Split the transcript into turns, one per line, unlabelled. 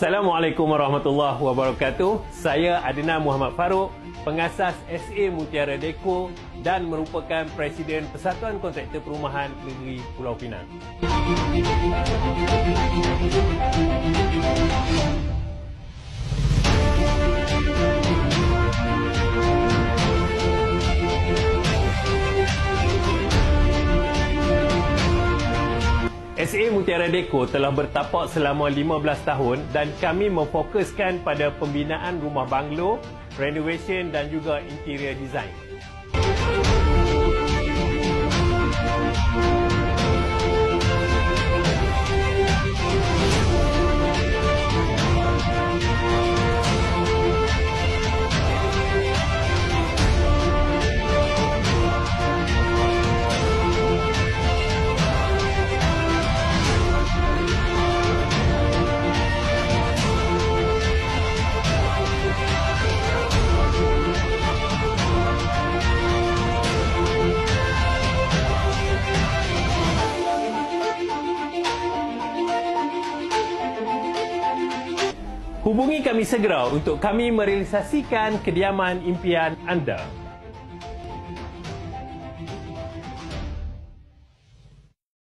Assalamualaikum warahmatullahi wabarakatuh. Saya Adnan Muhammad Farouk, pengasas SA Mutiara Deco dan merupakan Presiden Persatuan Kontraktor Perumahan Negeri Pulau Pinang. SA Mutiara Deco telah bertapak selama 15 tahun dan kami memfokuskan pada pembinaan rumah banglo, renovation dan juga interior design. Hubungi kami segera untuk kami merealisasikan kediaman impian anda.